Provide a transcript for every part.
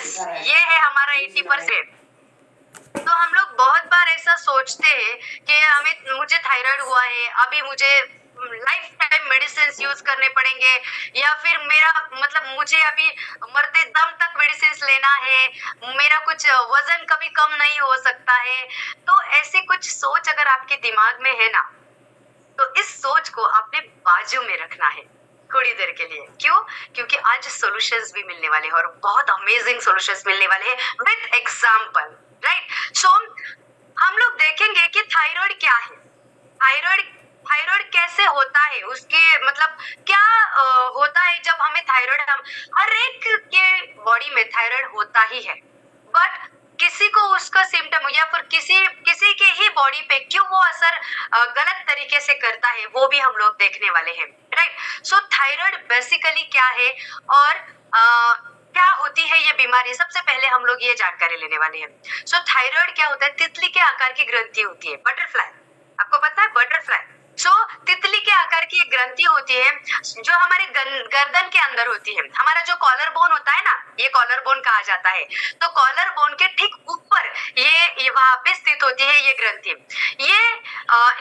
Yes, ये है हमारा 80%। तो हम लोग बहुत बार ऐसा सोचते हैं कि मुझे थायराइड हुआ है, अभी मुझे लाइफ टाइम मेडिसिन यूज करने पड़ेंगे, या फिर मेरा मतलब मुझे अभी मरते दम तक मेडिसिन लेना है, मेरा कुछ वजन कभी कम नहीं हो सकता है। तो ऐसी कुछ सोच अगर आपके दिमाग में है ना, तो इस सोच को आपने बाजू में रखना है थोड़ी देर के लिए। क्यों? क्योंकि आज सॉल्यूशंस भी मिलने वाले हैं और बहुत अमेजिंग सॉल्यूशंस मिलने वाले हैं विद एग्जांपल, राइट? सो हम लोग देखेंगे कि थायराइड क्या है, थायराइड थायराइड कैसे होता है, उसके मतलब क्या होता है जब हमें थायराइड, हम हर एक के बॉडी में थायराइड होता ही है, बट किसी को उसका सिम्टम या फिर किसी के ही बॉडी पे क्यों वो असर गलत तरीके से करता है, वो भी हम लोग देखने वाले हैं, राइट? सो थायराइड बेसिकली क्या है और क्या होती है ये बीमारी, सबसे पहले हम लोग ये जानकारी लेने वाले हैं। सो थायराइड क्या होता है? तितली के आकार की ग्रंथि होती है, बटरफ्लाई, आपको पता है बटरफ्लाई। सो तितली के आकार की एक ग्रंथि होती है जो हमारे गर्दन के अंदर होती है। हमारा जो कॉलर बोन होता है ना, ये कॉलर बोन कहा जाता है। तो कॉलर बोन के ठीक ऊपर ये वहां पे स्थित होती है ये ग्रंथि। ये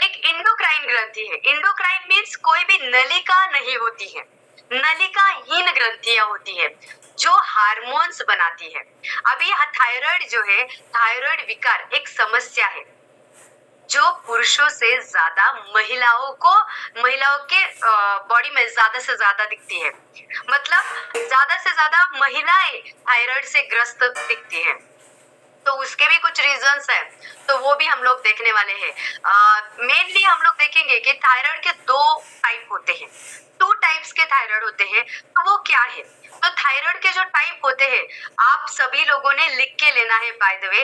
एक इंडोक्राइन ग्रंथि है। इंडोक्राइन मीन्स कोई भी नलिका नहीं होती है, नलिकाहीन ग्रंथियां होती है जो हार्मोन्स बनाती है। अभी थायराइड जो है, थायराइड विकार एक समस्या है जो पुरुषों से ज्यादा महिलाओं के बॉडी में ज्यादा से ज्यादा दिखती है। मतलब ज्यादा से ज्यादा महिलाएं थायराइड से ग्रस्त दिखती हैं। तो उसके भी कुछ रीजंस हैं, तो वो भी हम लोग देखने वाले हैं। मेनली हम लोग देखेंगे कि थायराइड के दो टाइप होते हैं, टू टाइप्स के थायराइड होते हैं। तो वो क्या है? तो थायराइड के जो टाइप होते हैं, आप सभी लोगों ने लिख के लेना है। बाय द वे,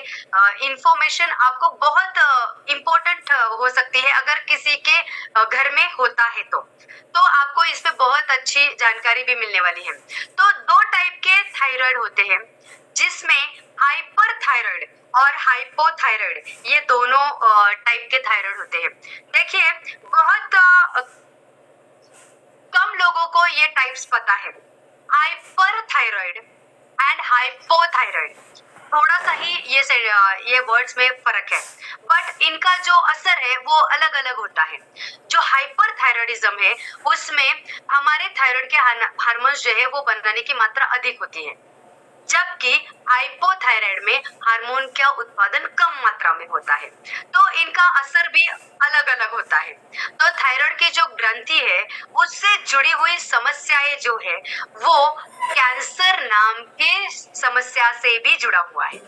इंफॉर्मेशन आपको बहुत इम्पोर्टेंट हो सकती है अगर किसी के घर में होता है तो आपको इस पे बहुत अच्छी जानकारी भी मिलने वाली है। तो दो टाइप के थायराइड होते हैं, जिसमें हाइपर थायराइड और हाइपोथायराइड, ये दोनों टाइप के थायराइड होते हैं। देखिए, बहुत कम लोगों को ये टाइप्स पता है, हाइपर थायराइड एंड हाइपोथायराइड। थोड़ा सा ही ये वर्ड्स में फर्क है, बट इनका जो असर है वो अलग अलग होता है। जो हाइपर थायराइडिज्म है, उसमें हमारे थायराइड के हार्मोन्स जो है वो बनाने की मात्रा अधिक होती है, जबकि हाइपोथायराइड में हार्मोन का उत्पादन कम मात्रा में होता है। तो इनका असर भी अलग अलग होता है। तो थायराइड की जो ग्रंथि है, उससे जुड़ी हुई समस्याएं जो है वो कैंसर नाम के समस्या से भी जुड़ा हुआ है,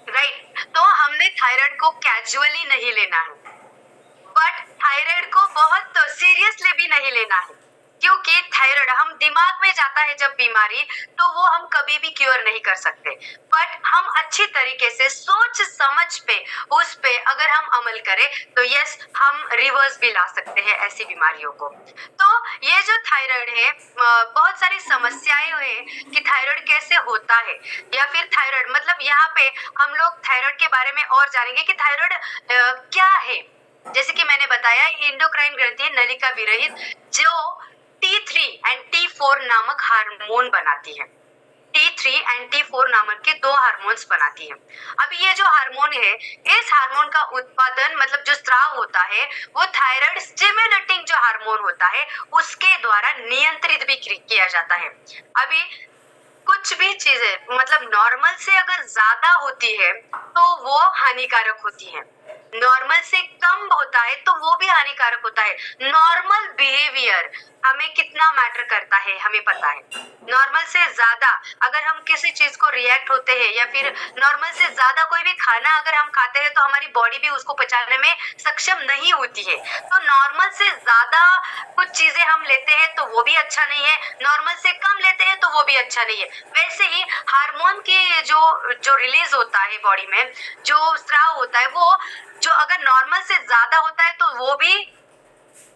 राइट? तो हमने थायराइड को कैजुअली नहीं लेना है, बट थायराइड को बहुत सीरियसली भी नहीं लेना है, क्योंकि थायराइड हम दिमाग में जाता है जब बीमारी, तो वो हम कभी भी क्योर नहीं कर सकते। बट हम अच्छी तरीके से सोच समझ पे उस पे अगर हम अमल करें तो यस, हम रिवर्स भी ला सकते हैं ऐसी बीमारियों को। तो ये जो थायराइड है, बहुत सारी समस्याएं हैं कि थायराइड कैसे होता है, या फिर थायराइड मतलब यहाँ पे हम लोग थायराइड के बारे में और जानेंगे कि थायराइड क्या है। जैसे कि मैंने बताया, इंडोक्राइन ग्रंथि नलिका विरहित जो T3 एंड T4 नामक हार्मोन बनाती है। T3 एंड T4 नामक के दो हार्मोन्स बनाती है। अभी ये जो हार्मोन है, इस हार्मोन का उत्पादन मतलब जो स्राव होता है, वो थायराइड स्टिमुलेटिंग जो हार्मोन होता है उसके द्वारा नियंत्रित भी किया जाता है। अभी कुछ भी चीजें मतलब नॉर्मल से अगर ज्यादा होती है तो वो हानिकारक होती है, नॉर्मल से कम होता है तो वो भी हानिकारक होता है। नॉर्मल बिहेवियर हमें कितना मैटर करता है हमें पता है। नॉर्मल से ज्यादा अगर हम किसी चीज को रिएक्ट होते हैं, या फिर नॉर्मल से ज्यादा कोई भी खाना अगर हम खाते हैं तो हमारी बॉडी भी उसको पचाने में सक्षम नहीं होती है। तो नॉर्मल से ज्यादा कुछ चीजें हम लेते हैं तो वो भी अच्छा नहीं है, नॉर्मल से कम लेते हैं तो वो भी अच्छा नहीं है। वैसे ही हार्मोन के जो रिलीज होता है बॉडी में, जो स्राव होता है, वो जो अगर नॉर्मल से ज्यादा होता है तो वो भी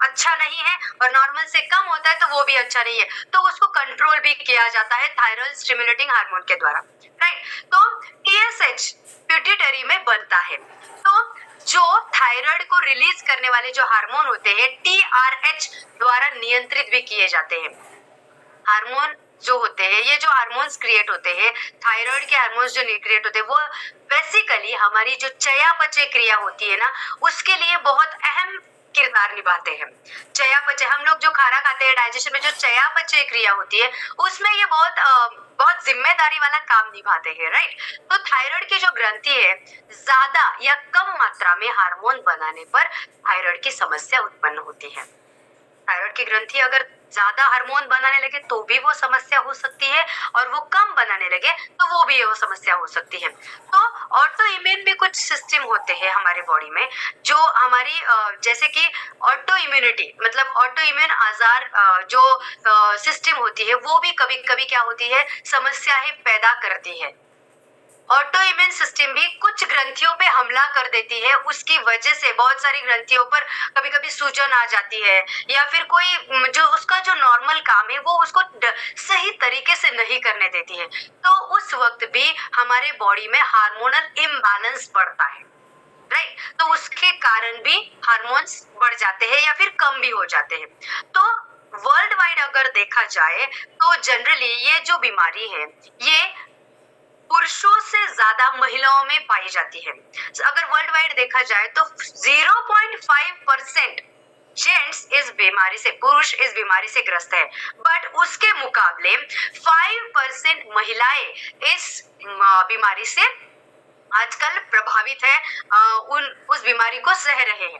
अच्छा नहीं है, और नॉर्मल से कम होता है तो वो भी अच्छा नहीं है। तो उसको कंट्रोल भी किया जाता है थायराइड स्टिमुलेटिंग हार्मोन के द्वारा, राइट? तो TSH पिट्यूटरी में बनता है। तो जो थायराइड को रिलीज करने वाले जो हार्मोन होते हैं, TRH द्वारा नियंत्रित भी किए जाते हैं। हार्मोन जो होते हैं, ये जो हार्मोन्स क्रिएट होते हैं, थायराइड के हार्मोन्स जो क्रिएट होते हैं, वो बेसिकली हमारी जो चयापचय क्रिया होती है ना, उसके लिए बहुत अहम किरदार निभाते हैं। चयापचय, हम लोग जो खाना खाते हैं, डाइजेशन में जो चयापचय क्रिया होती है, उसमें ये बहुत जिम्मेदारी वाला काम निभाते हैं, राइट। तो थायराइड की जो ग्रंथि है, ज्यादा या कम मात्रा में हार्मोन बनाने पर थायराइड की समस्या उत्पन्न होती है। थायराइड की ग्रंथि अगर ज्यादा हार्मोन बनाने लगे तो भी वो समस्या हो सकती है, और वो कम बनाने लगे तो वो भी वो समस्या हो सकती है। तो ऑटो इम्यून भी कुछ सिस्टम होते हैं हमारे बॉडी में, जो हमारी जैसे कि ऑटो इम्यूनिटी, मतलब ऑटो इम्यून आजार जो सिस्टम होती है, वो भी कभी कभी क्या होती है, समस्याएं पैदा करती है। ऑटो इम्यून सिस्टम भी कुछ ग्रंथियों पे हमला कर देती है, उसकी वजह से बहुत सारी ग्रंथियों पर कभी कभी सूजन आ जाती है, या फिर कोई जो उसका जो नॉर्मल काम है वो उसको सही तरीके से नहीं करने देती है। तो उस वक्त भी हमारे बॉडी में हार्मोनल इम्बैलेंस बढ़ता है, राइट। तो उसके कारण भी हार्मोन्स बढ़ जाते हैं या फिर कम भी हो जाते हैं। तो वर्ल्ड वाइड अगर देखा जाए तो जनरली ये जो बीमारी है, ये पुरुषों से ज्यादा महिलाओं में पाई जाती है। अगर वर्ल्ड वाइड देखा जाए तो 0.5% जेंट्स इस बीमारी से, पुरुष इस बीमारी से ग्रस्त है, बट उसके मुकाबले 5% महिलाएं इस बीमारी से आजकल प्रभावित है, उस बीमारी को सह रहे हैं।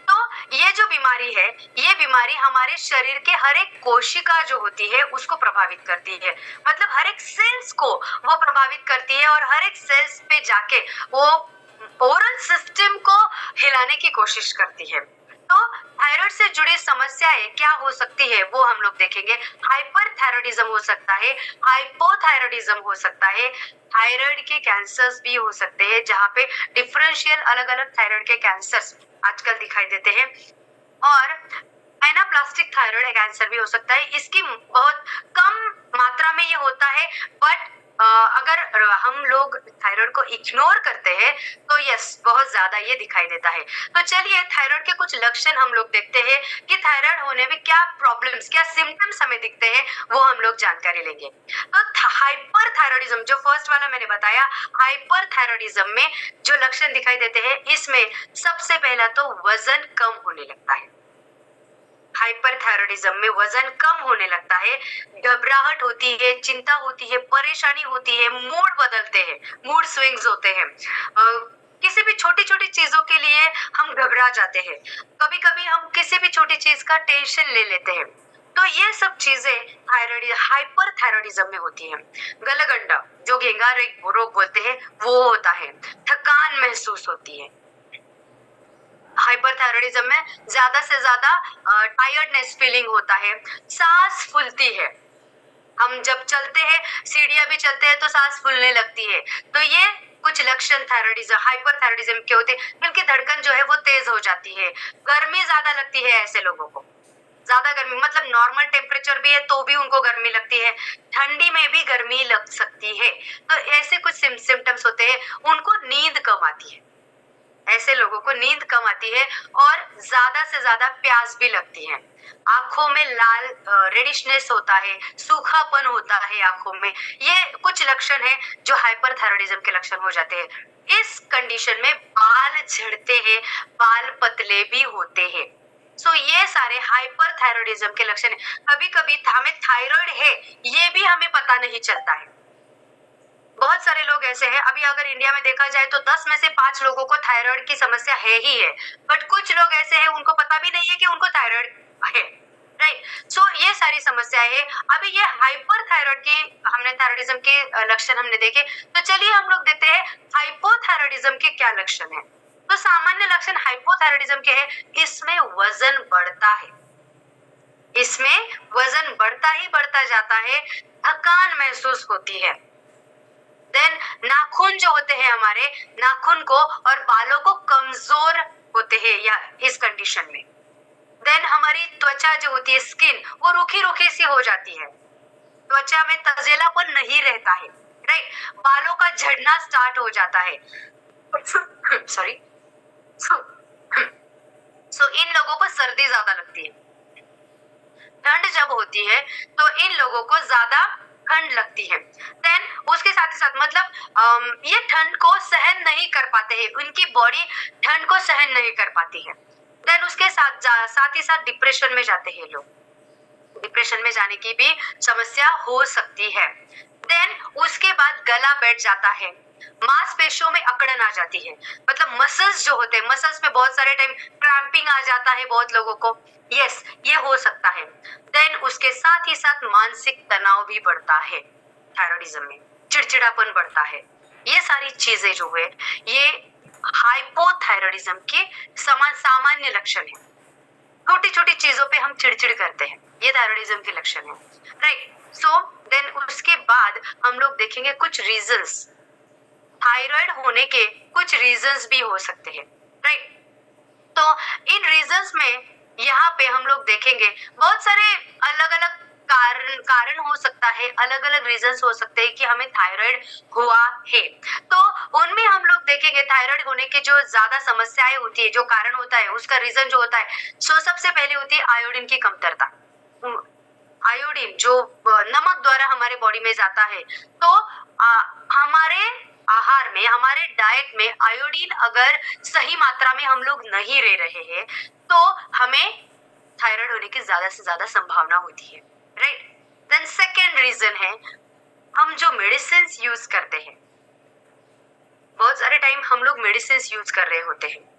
तो ये जो बीमारी है, ये बीमारी हमारे शरीर के हर एक कोशिका जो होती है उसको प्रभावित करती है, मतलब हर एक सेल्स को वो प्रभावित करती है, और हर एक सेल्स पे जाके वो ओरल सिस्टम को हिलाने की कोशिश करती है। तो थायराइड से जुड़ी समस्याएं क्या हो सकती है वो हम लोग देखेंगे। हाइपरथायराइडिज्म हो सकता है, हाइपोथायराइडिज्म हो सकता है, थायराइड के कैंसर्स भी हो सकते हैं, जहाँ पे डिफरेंशियल अलग अलग थायराइड के कैंसर्स आजकल दिखाई देते हैं, और एनाप्लास्टिक थायराइड कैंसर भी हो सकता है। इसकी बहुत कम मात्रा में ये होता है, बट अगर हम लोग थायराइड को इग्नोर करते हैं तो यस, बहुत ज्यादा ये दिखाई देता है। तो चलिए थायराइड के कुछ लक्षण हम लोग देखते हैं कि थायराइड होने में क्या प्रॉब्लम्स, क्या सिम्टम्स हमें दिखते हैं, वो हम लोग जानकारी लेंगे। तो हाइपरथायराइडिज्म जो फर्स्ट वाला मैंने बताया, हाइपरथायराइडिज्म में जो लक्षण दिखाई देते हैं, इसमें सबसे पहला तो वजन कम होने लगता है। हाइपरथायराइडिज्म में वजन कम होने लगता है, घबराहट होती है, चिंता होती है, परेशानी होती है, मूड बदलते हैं, मूड स्विंग्स होते हैं, किसी भी छोटी छोटी चीजों के लिए हम घबरा जाते हैं, कभी कभी हम किसी भी छोटी चीज का टेंशन ले लेते हैं। तो ये सब चीजें थायराइड, हाइपरथायराइडिज्म में होती हैं। गलगंडा, जो घेंगा रोग बोलते हैं, वो होता है, थकान महसूस होती है। हाइपरथायराइडिज्म में ज्यादा से ज्यादा टायर्डनेस फीलिंग होता है, सांस फूलती है, हम जब चलते हैं, सीढ़ियां भी चलते हैं तो सांस फूलने लगती है। तो ये कुछ लक्षण थायराइडिज्म, हाइपरथायराइडिज्म के होते हैं। दिल की धड़कन जो है वो तेज हो जाती है, गर्मी ज्यादा लगती है ऐसे लोगों को, ज्यादा गर्मी, मतलब नॉर्मल टेम्परेचर भी है तो भी उनको गर्मी लगती है, ठंडी में भी गर्मी लग सकती है। तो ऐसे कुछ सिम्टम्स होते हैं। उनको नींद कम आती है, ऐसे लोगों को नींद कम आती है, और ज्यादा से ज्यादा प्यास भी लगती है, आंखों में लाल रेडिशनेस होता है, सूखापन होता है आंखों में। ये कुछ लक्षण है जो हाइपरथायराइडिज्म के लक्षण हो जाते हैं। इस कंडीशन में बाल झड़ते हैं, बाल पतले भी होते हैं। सो ये सारे हाइपरथायराइडिज्म के लक्षण है। कभी कभी हमें थायराइड है ये भी हमें पता नहीं चलता है। बहुत सारे लोग ऐसे हैं, अभी अगर इंडिया में देखा जाए तो 10 में से 5 लोगों को थायराइड की समस्या है ही है, बट कुछ लोग ऐसे हैं उनको पता भी नहीं है कि उनको थायराइड है, राइट। सो ये सारी समस्याएं है। अभी ये हाइपरथायराइड की हमने, थायराइडिज्म के लक्षण हमने देखे, तो चलिए हम लोग देखते हैं हाइपोथायराइडिज्म के क्या लक्षण है। तो सामान्य लक्षण हाइपोथायराइडिज्म के है, इसमें वजन बढ़ता है, इसमें वजन बढ़ता ही बढ़ता जाता है, थकान महसूस होती है। देन नाखून जो होते हैं हमारे, नाखून को और बालों को कमजोर होते हैं या इस कंडीशन में। देन हमारी त्वचा जो होती है, स्किन, वो रूखी रूखी सी हो जाती है, त्वचा में तजेलापन नहीं रहता है, राइट। बालों का झड़ना स्टार्ट हो जाता है, सॉरी। सो इन लोगों को सर्दी ज्यादा लगती है। ठंड जब होती है तो इन लोगों को ज्यादा ठंड लगती है। देन उसके साथ ही साथ मतलब ये ठंड को सहन नहीं कर पाते हैं, उनकी बॉडी ठंड को सहन नहीं कर पाती है। देन उसके साथ ही साथ डिप्रेशन में जाते हैं लोग, डिप्रेशन में जाने की भी समस्या हो सकती है। देन उसके बाद गला बैठ जाता है, मांसपेशियों में अकड़न आ जाती है, मतलब मसल्स जो होते हैं, मसल्स में बहुत सारे टाइम क्रैम्पिंग आ जाता है बहुत लोगों को। यस, ये हो सकता है। देन उसके साथ ही साथ मानसिक तनाव भी बढ़ता है, थायराइडिज्म में चिड़चिड़ापन बढ़ता है। ये सारी चीजें जो है ये हाइपोथायराइडिज्म के सामान्य लक्षण है। छोटी छोटी चीजों पे हम चिड़चिड़ करते हैं, ये थायराइडिज्म के लक्षण है, राइट। सो देन उसके बाद हम लोग देखेंगे कुछ रीजंस, थायराइड होने के कुछ रीजंस भी हो सकते हैं, राइट। तो इन रीजंस में यहाँ पे हम लोग देखेंगे बहुत सारे अलग अलग कारण हो सकता है, अलग अलग रीजंस हो सकते हैं कि हमें थायराइड हुआ है। तो उनमें हम लोग देखेंगे थायराइड होने की जो ज्यादा समस्याएं होती है, जो कारण होता है, उसका रीजन जो होता है, सो सबसे पहले होती है आयोडीन की कमतरता। आयोडीन जो नमक द्वारा हमारे बॉडी में जाता है, तो हमारे आहार में, हमारे डाइट में आयोडीन अगर सही मात्रा में हम लोग नहीं ले रहे हैं तो हमें थायराइड होने की ज्यादा से ज्यादा संभावना होती है, राइट। देन सेकेंड रीजन है हम जो मेडिसिन यूज करते हैं, बहुत सारे टाइम हम लोग मेडिसिन यूज कर रहे होते हैं,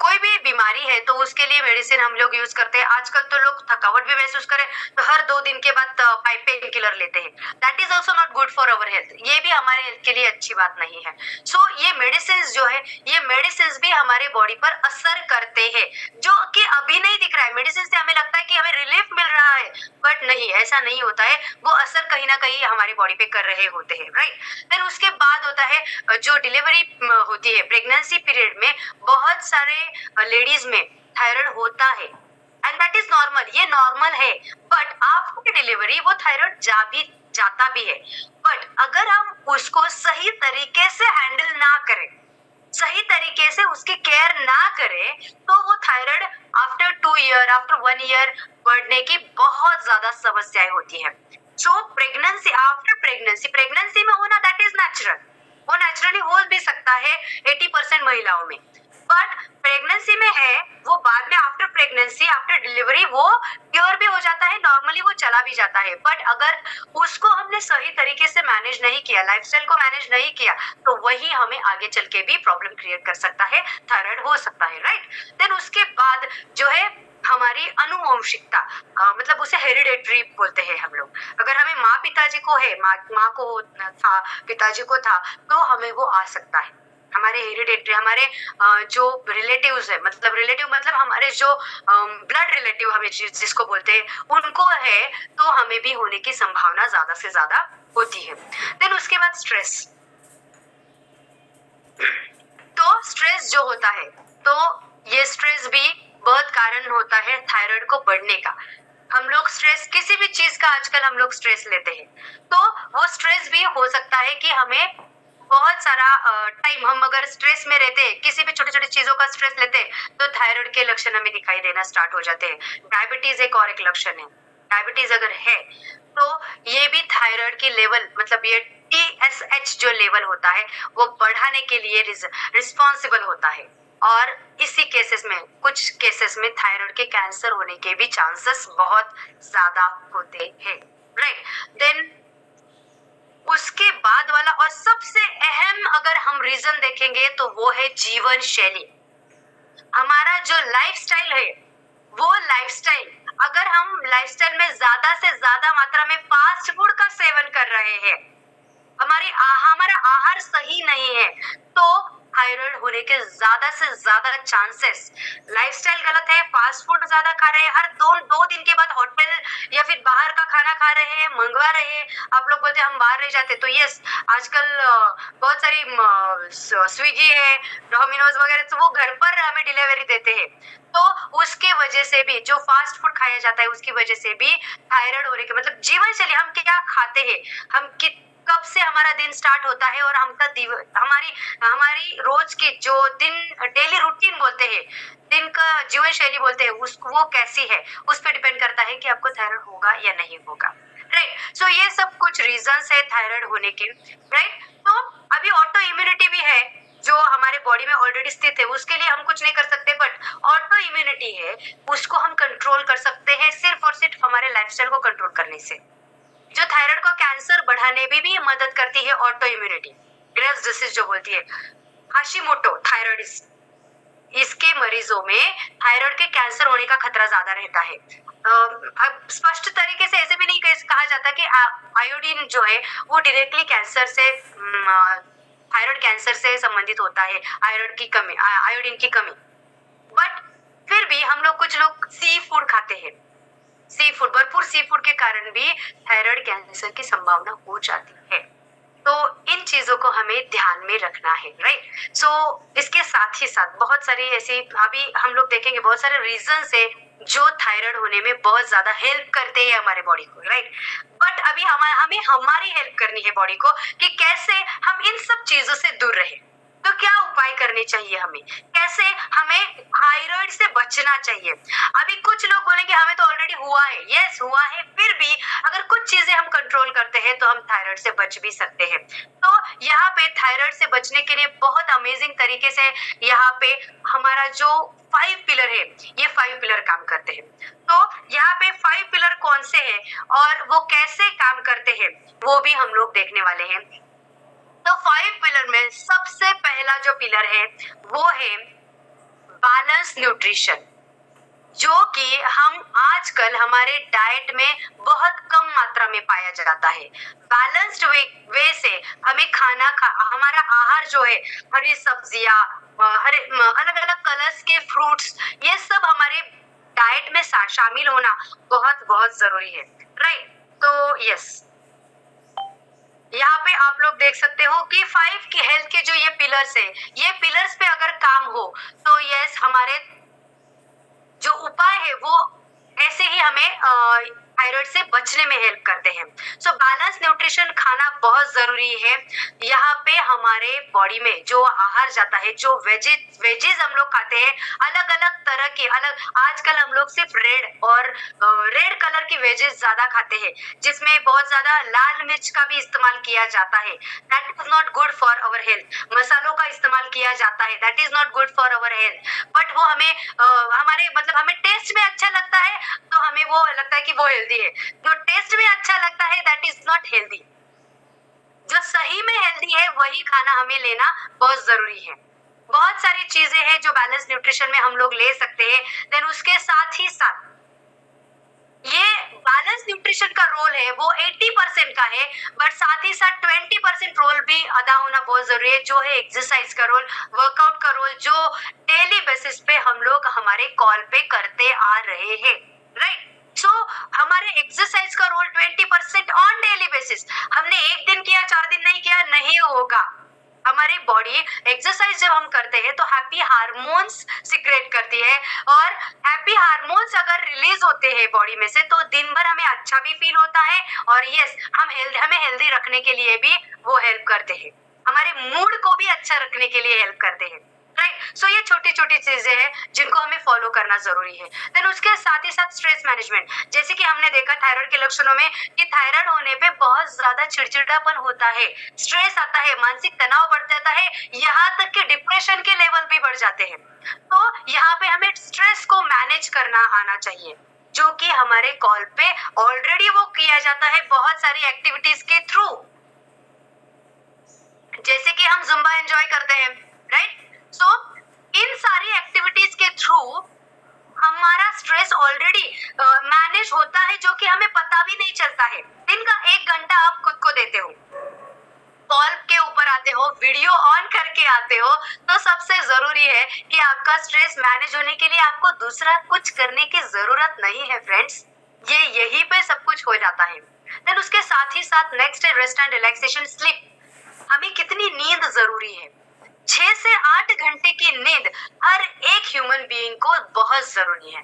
कोई भी बीमारी है तो उसके लिए मेडिसिन हम लोग यूज करते हैं। आजकल तो लोग थकावट भी महसूस करें तो हर 2 दिन के बाद पेन किलर लेते हैं। That is also not good for our health, ये भी हमारे हेल्थ के लिए अच्छी बात नहीं है। सो ये मेडिसिन जो है, ये मेडिसिन भी हमारे बॉडी पर असर करते हैं, जो कि अभी नहीं दिख रहा है। मेडिसिन से हमें लगता है कि हमें रिलीफ मिल रहा है, बट नहीं, ऐसा नहीं होता है। वो असर कहीं ना कहीं हमारी बॉडी पे कर रहे होते हैं, राइट। फिर उसके बाद होता है जो डिलीवरी होती है, प्रेगनेंसी पीरियड में बहुत सारे लेडीज में थायराइड होता है एंड दैट इज नॉर्मल, ये नॉर्मल है। बट आफ्टर डिलीवरी वो थायराइड जाता भी है, बट अगर हम उसको सही तरीके से हैंडल ना करें, सही तरीके से उसकी केयर ना करें, तो वो thyroid after 2 year, after 1 year बढ़ने की बहुत ज्यादा समस्याएं होती है। सो प्रेगनेंसी, आफ्टर प्रेगनेंसी में होना दैट इज नेचुरल, वो नेचुरली हो भी सकता है 80% महिलाओं में। बट प्रेगनेंसी में है वो बाद में, आफ्टर प्रेगनेंसी, आफ्टर डिलीवरी वो क्योर भी हो जाता है, नॉर्मली वो चला भी जाता है। बट अगर उसको हमने सही तरीके से मैनेज नहीं किया, लाइफस्टाइल को मैनेज नहीं किया, तो वही हमें आगे चल के भी प्रॉब्लम क्रिएट कर सकता है, थायराइड हो सकता है, राइट। देन उसके बाद जो है हमारी अनुवंशिकता, मतलब उसे हेरिडेटरी बोलते हैं हम लोग। अगर हमें माँ पिताजी को है, माँ को था, पिताजी को था, तो हमें वो आ सकता है। हमारे हेरिडेटरी, हमारे जो रिलेटिव्स है, मतलब रिलेटिव मतलब हमारे जो ब्लड रिलेटिव हमें जिसको बोलते हैं, उनको है, तो हमें भी होने की संभावना ज्यादा से ज्यादा होती है। देन उसके बाद स्ट्रेस, तो स्ट्रेस जो होता है, तो ये स्ट्रेस भी बहुत कारण होता है थायराइड को बढ़ने का। हम लोग स्ट्रेस, किसी भी चीज का आजकल हम लोग स्ट्रेस लेते हैं, तो वो स्ट्रेस भी हो सकता है कि हमें बहुत सारा टाइम, हम अगर स्ट्रेस में रहते हैं, किसी भी छोटी छोटी चीजों का स्ट्रेस लेते हैं, तो थायराइड के लक्षण हमें दिखाई देना स्टार्ट हो जाते हैं। डायबिटीज एक और एक लक्षण है, डायबिटीज अगर है तो ये भी थायराइड की लेवल, मतलब ये TSH जो लेवल होता है वो बढ़ाने के लिए रिस्पॉन्सिबल होता है। और इसी केसेस में, कुछ केसेस में थायराइड के कैंसर होने के भी चांसेस बहुत ज्यादा होते हैं, राइट। देन उसके बाद वाला और सबसे अहम अगर हम रीजन देखेंगे तो वो है जीवन शैली। हमारा जो लाइफस्टाइल है, वो लाइफस्टाइल, अगर हम लाइफस्टाइल में ज्यादा से ज्यादा मात्रा में फास्ट फूड का सेवन कर रहे हैं, हमारा आहार सही नहीं है, तो थायराइड होने के ज्यादा से ज्यादा चांसेस। लाइफस्टाइल गलत है, फास्ट फूड ज्यादा खा रहे हैं, हर दो दिन के बाद होटल या फिर बाहर का खाना खा रहे हैं, मंगवा रहे हैं। आप लोग बोलते हैं हम बाहर नहीं जाते, तो यस, आजकल बहुत सारी स्विगी है, डोमिनोज वगैरह, तो वो घर पर हमें डिलीवरी देते हैं। तो उसके वजह से भी, जो फास्ट फूड खाया जाता है उसकी वजह से भी थायराइड होने के, मतलब जीवन शैली, हम क्या खाते हैं, हम कब से हमारे हमारा दिन स्टार्ट होता है और हमारी रोज की जो दिन डेली रूटीन बोलते हैं, दिन का जीवन शैली बोलते हैं, वो कैसी है, उस पर डिपेंड करता है कि आपको थायराइड होगा या नहीं होगा, राइट। सो ये सब कुछ रीजंस है थायराइड होने के, राइट। तो अभी ऑटो इम्यूनिटी भी है जो हमारे बॉडी में ऑलरेडी स्थित है, उसके लिए हम कुछ नहीं कर सकते, बट ऑटो इम्यूनिटी है उसको हम कंट्रोल कर सकते हैं सिर्फ और सिर्फ हमारे लाइफस्टाइल को कंट्रोल करने से। जो थायराइड को कैंसर बढ़ाने में भी मदद करती है ऑटो इम्यूनिटी, ग्रेव्स डिसीज जो बोलती है, हाशिमोटो थायराइडिस, इसके मरीजों में थायराइड के कैंसर होने का खतरा ज्यादा रहता है। अब स्पष्ट तरीके से ऐसे भी नहीं कहा जाता कि आयोडीन जो है वो डायरेक्टली कैंसर से थायराइड कैंसर से संबंधित होता है, आयोडीन की कमी, बट फिर भी हम लोग कुछ लोग सी फूड खाते हैं, भरपूर सी फूड के कारण भी थायराइड कैंसर की संभावना हो जाती है। तो इन चीजों को हमें ध्यान में रखना है, राइट। सो इसके साथ ही साथ बहुत सारी ऐसी अभी हम लोग देखेंगे बहुत सारे रीजंस है जो थायराइड होने में बहुत ज्यादा हेल्प करते हैं हमारे बॉडी को, राइट। बट अभी हमें हमारी हेल्प करनी है बॉडी को कि कैसे हम इन सब चीजों से दूर रहे। तो क्या उपाय करने चाहिए हमें, कैसे हमें थायराइड से बचना चाहिए। अभी कुछ लोग बोलेंगे हमें तो ऑलरेडी हुआ है, यस हुआ है, फिर भी अगर कुछ चीजें हम कंट्रोल करते हैं तो हम थायराइड से बच भी सकते हैं। तो यहाँ पे थायराइड से बचने के लिए बहुत अमेजिंग तरीके से यहाँ पे हमारा जो 5 पिलर है, ये 5 पिलर काम करते हैं। तो यहाँ पे 5 पिलर कौन से हैं और वो कैसे काम करते हैं वो भी हम लोग देखने वाले हैं। तो 5 पिलर में सबसे पहला जो पिलर है वो है बैलेंस न्यूट्रिशन, जो कि हम आजकल हमारे डाइट में बहुत कम मात्रा में पाया जाता है। बैलेंस्ड वे से हमें हमारा आहार जो है, हरी सब्जियां, अलग अलग कलर्स के फ्रूट्स, ये सब हमारे डाइट में शामिल होना बहुत बहुत जरूरी है, राइट। तो यस, यहाँ पे आप लोग देख सकते हो कि 5 की हेल्थ के जो ये पिलर्स है, ये पिलर्स पे अगर काम हो तो यस हमारे जो उपाय है वो ऐसे ही हमें थायराइड से बचने में हेल्प करते हैं। सो बैलेंस न्यूट्रिशन खाना बहुत जरूरी है। यहाँ पे हमारे बॉडी में जो आहार जाता है, जो वेजेस हम लोग खाते हैं, अलग अलग तरह के, आजकल हम लोग सिर्फ रेड कलर की वेजेस ज्यादा खाते हैं, जिसमें बहुत ज्यादा लाल मिर्च का भी इस्तेमाल किया जाता है। That is not good for our health. मसालों का इस्तेमाल किया जाता है, that is not good for our health. But वो हमें टेस्ट में अच्छा लगता है तो हमें वो लगता है कि वो हेल्दी है। जो टेस्ट में अच्छा लगता है दैट इज नॉट हेल्दी। जो सही में हेल्दी है वही खाना हमें लेना बहुत जरूरी है। बहुत सारी चीजें हैं जो बैलेंस न्यूट्रिशन में हम लोग ले सकते हैं। देन उसके साथ ही साथ ये बैलेंस न्यूट्रिशन का रोल है वो 80% का है, बट साथ ही साथ 20% रोल भी अदा होना बहुत जरूरी है, जो है एक्सरसाइज का रोल, वर्कआउट का रोल, जो डेली बेसिस पे हम लोग हमारे कॉल पे करते आ रहे हैं, राइट। सो हमारे एक्सरसाइज का रोल 20% ऑन डेली बेसिस। हमने एक दिन किया, 4 दिन नहीं किया, नहीं होगा। हमारी बॉडी एक्सरसाइज जब हम करते हैं तो हैप्पी हार्मोन्स सिक्रेट करती है, और हैप्पी हार्मोन्स अगर रिलीज होते हैं बॉडी में से तो दिन भर हमें अच्छा भी फील होता है, और यस हमें हेल्दी रखने के लिए भी वो हेल्प करते हैं, हमारे मूड को भी अच्छा रखने के लिए हेल्प करते हैं, राइट। सो ये छोटी छोटी चीजें हैं जिनको हमें फॉलो करना जरूरी है। देन उसके साथ ही साथ स्ट्रेस मैनेजमेंट, जैसे कि हमने देखा थायराइड के लक्षणों में कि थायराइड होने पे बहुत ज्यादा चिड़चिड़ापन होता है, स्ट्रेस आता है, मानसिक तनाव बढ़ जाता है, यहाँ तक कि डिप्रेशन के लेवल भी बढ़ जाते हैं। तो यहाँ पे हमें स्ट्रेस को मैनेज करना आना चाहिए, जो कि हमारे कॉल पे ऑलरेडी वो किया जाता है बहुत सारी एक्टिविटीज के थ्रू, जैसे कि हम जुम्बा एंजॉय करते हैं, राइट। सो इन सारी एक्टिविटीज के थ्रू हमारा स्ट्रेस ऑलरेडी मैनेज होता है, जो कि हमें पता भी नहीं चलता है। दिन का 1 घंटा आप खुद को देते हो, कॉल के ऊपर आते हो, वीडियो ऑन करके आते हो, तो सबसे जरूरी है कि आपका स्ट्रेस मैनेज होने के लिए आपको दूसरा कुछ करने की जरूरत नहीं है फ्रेंड्स, ये यहीं पे सब कुछ हो जाता है। देन उसके साथ ही साथ नेक्स्ट है रेस्ट एंड रिलैक्सेशन, स्लीप। हमें कितनी नींद जरूरी है, 6 से 8 घंटे की नींद हर एक ह्यूमन बीइंग को बहुत जरूरी है।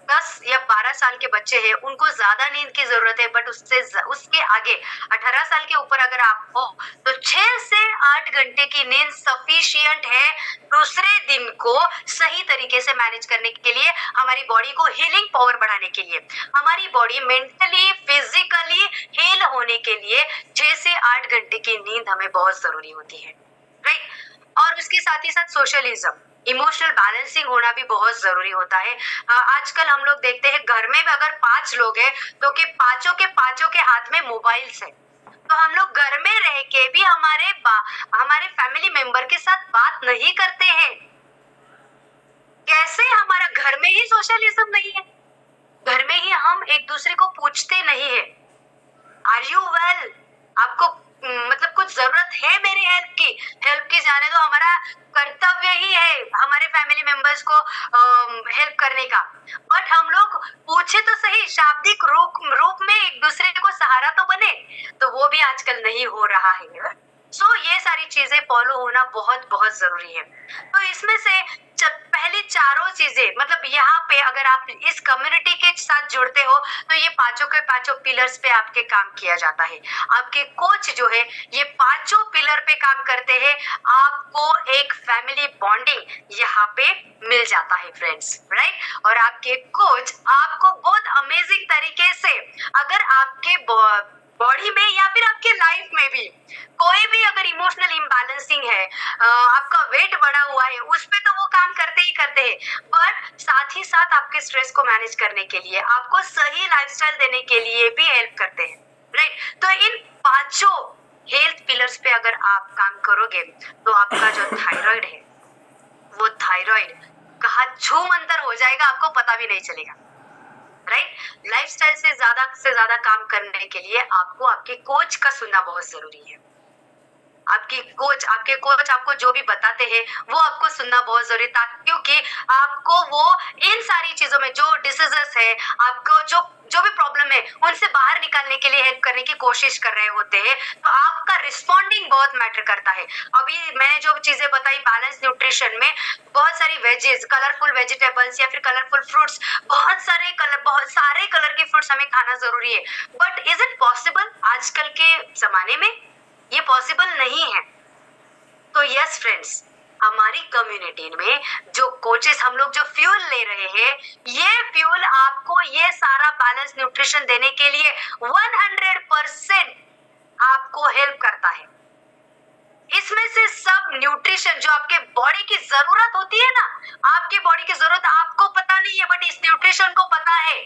10 या 12 साल के बच्चे हैं, उनको ज्यादा नींद की जरूरत है, बट उसके आगे 18 साल के ऊपर अगर आप हो तो 6 से 8 घंटे की नींद सफिशिएंट है दूसरे दिन को सही तरीके से मैनेज करने के लिए, हमारी बॉडी को हीलिंग पावर बढ़ाने के लिए, हमारी बॉडी मेंटली फिजिकली हील होने के लिए 6 से 8 घंटे की नींद हमें बहुत जरूरी होती है, राइट। और उसके साथ ही साथ सोशलिज्म, इमोशनल बैलेंसिंग होना भी बहुत जरूरी होता है। आजकल हम लोग देखते हैं घर में भी अगर 5 लोग हैं तो के पांचों के हाथ में मोबाइल्स है, तो हम लोग घर में रह के भी हमारे फैमिली मेंबर के साथ बात नहीं करते हैं। कैसे? हमारा घर में ही सोशलिज्म नहीं है, घर में ही हम एक दूसरे को पूछते नहीं है, आर यू वेल, आपको मतलब कुछ जरूरत है मेरी हेल्प की जाने दो, हमारा कर्तव्य ही है हमारे फैमिली मेंबर्स को हेल्प करने का, बट हम लोग पूछे तो सही, शाब्दिक रूप में एक दूसरे को सहारा तो बने, तो वो भी आजकल नहीं हो रहा है। ये सारी चीजें फॉलो होना बहुत बहुत जरूरी है। तो इसमें से पहले चारों चीजें, मतलब यहाँ पे अगर आप इस कम्युनिटी के साथ जुड़ते हो तो ये पांचों के पांचों पिलर्स पे आपके काम किया जाता है। आपके कोच जो है ये पांचों पिलर पे काम करते हैं, आपको एक फैमिली बॉन्डिंग यहाँ पे मिल जाता है फ्रेंड्स, राइट। और आपके कोच आपको बहुत अमेजिंग तरीके से, अगर आपके बॉडी में या फिर आपके लाइफ में भी कोई भी अगर इमोशनल इम्बैलेंसिंग है, आपका वेट बढ़ा हुआ है, उस पे तो वो काम करते ही करते हैं, बट साथ ही साथ आपके स्ट्रेस को मैनेज करने के लिए, आपको सही लाइफस्टाइल देने के लिए भी हेल्प करते हैं, राइट। तो इन पांचों हेल्थ पिलर्स पे अगर आप काम करोगे तो आपका जो थायराइड है वो थायराइड कहाँ छू मंतर हो जाएगा, आपको पता भी नहीं चलेगा, राइट। लाइफस्टाइल से ज्यादा काम करने के लिए आपको आपके कोच का सुनना बहुत जरूरी है। आपके कोच आपको जो भी बताते हैं वो आपको सुनना बहुत जरूरी था, क्योंकि आपको वो इन सारी चीजों में जो डिसीजेस है, आपको जो भी प्रॉब्लम है उनसे बाहर निकालने के लिए हेल्प करने की कोशिश कर रहे होते हैं, तो आपका रिस्पॉन्डिंग बहुत मैटर करता है। अभी मैंने जो चीजें बताई बैलेंस न्यूट्रिशन में, बहुत सारी वेजेस, कलरफुल वेजिटेबल्स या फिर कलरफुल फ्रूट्स, बहुत सारे कलर के फ्रूट्स हमें खाना जरूरी है, बट इज इट पॉसिबल? आजकल के जमाने में ये पॉसिबल नहीं है। तो यस फ्रेंड्स, हमारी कम्युनिटी में जो कोचेस हम लोग जो फ्यूल ले रहे हैं, ये फ्यूल आपको ये सारा बैलेंस न्यूट्रिशन देने के लिए 100% आपको हेल्प करता है। इसमें से सब न्यूट्रिशन जो आपके बॉडी की जरूरत होती है ना, आपके बॉडी की जरूरत आपको पता नहीं है, बट इस न्यूट्रिशन को पता है